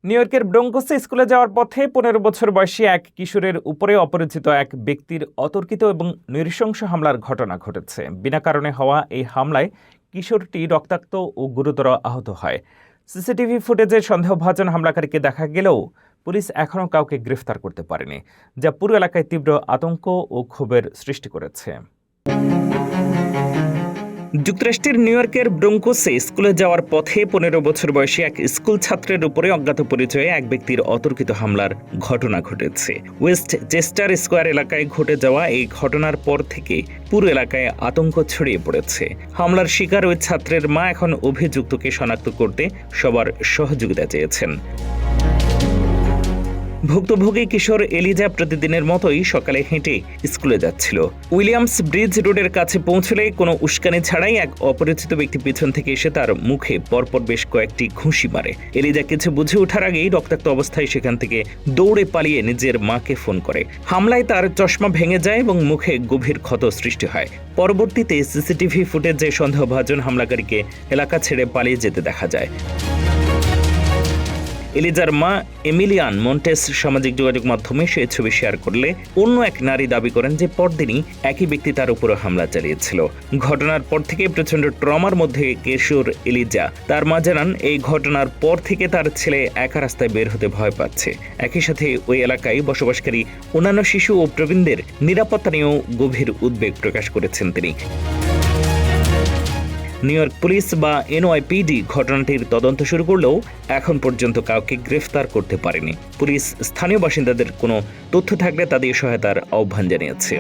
New ইয়র্কের ব্রঙ্কোসে স্কুলে যাওয়ার পথে ১৫ বছর বয়সী এক কিশোরের উপরে অপরিচিত এক ব্যক্তির অতর্কিত এবং নৃশংস হামলার ঘটনা ঘটেছে। বিনা কারণে হওয়া এই হামলায় কিশোরটি রক্তাক্ত ও গুরুতর আহত হয়। সিসিটিভি ফুটেজে সন্দেহভাজন হামলাকারীকে দেখা গেলেও পুলিশ এখনও কাউকে গ্রেফতার করতে পারেনি, যা পুরো এলাকায় তীব্র আতঙ্ক ও ক্ষোভের সৃষ্টি করেছে। যুক্তরাষ্ট্রের নিউ ইয়র্কের ব্রঙ্কোসে স্কুলে যাওয়ার পথে ১৫ বছর বয়সী এক স্কুল ছাত্রের উপরে অজ্ঞাত পরিচয়ে এক ব্যক্তির অতর্কিত হামলার ঘটনা ঘটেছে। ওয়েস্ট চেস্টার স্কোয়ার এলাকায় ঘটে যাওয়া এই ঘটনার পর থেকে পুরো এলাকায় আতঙ্ক ছড়িয়ে পড়েছে। হামলার শিকার ওই ছাত্রের মা এখন অভিযুক্তকে শনাক্ত করতে সবার সহযোগিতা চেয়েছেন। ভুক্তভোগী কিশোর এলিজা প্রতিদিনের মতোই সকালে হেঁটে স্কুলে যাচ্ছিল। উইলিয়ামস ব্রিজ রোডের কাছে পৌঁছলে কোনো উস্কানি ছাড়াই এক অপরিচিত ব্যক্তি পিছন থেকে এসে তার মুখে পরপর বেশ কয়েকটি ঘুষি মারে। এলিজা কিছু বুঝে ওঠার আগেই রক্তাক্ত অবস্থায় সেখান থেকে দৌড়ে পালিয়ে নিজের মাকে ফোন করে। হামলায় তার চশমা ভেঙে যায় এবং মুখে গভীর ক্ষত সৃষ্টি হয়। পরবর্তীতে সিসিটিভি ফুটেজে সন্দেহভাজন হামলাকারীকে এলাকা ছেড়ে পালিয়ে যেতে দেখা যায়। এলিজার মা এমিলিয়ান মন্টেস সামাজিক যোগাযোগ মাধ্যমে সেই ছবি শেয়ার করলে অন্য এক নারী দাবি করেন যে পরদিনই একই ব্যক্তি তার উপরে হামলা চালিয়েছিল। ঘটনার পর থেকে প্রচণ্ড ট্রমার মধ্যে কিশোর এলিজা। তার মা জানান, এই ঘটনার পর থেকে তার ছেলে একা রাস্তায় বের হতে ভয় পাচ্ছে। একই সাথে ওই এলাকায় বসবাসকারী অন্যান্য শিশু ও প্রবীণদের নিরাপত্তা নিয়েও গভীর উদ্বেগ প্রকাশ করেছেন তিনি। নিউ ইয়র্ক পুলিশ বা NYPD ঘটনাটির তদন্ত শুরু করলেও এখন পর্যন্ত কাউকে গ্রেফতার করতে পারেনি। পুলিশ স্থানীয় বাসিন্দাদের কোনো তথ্য থাকলে তাদের সহায়তার আহ্বান জানিয়েছে।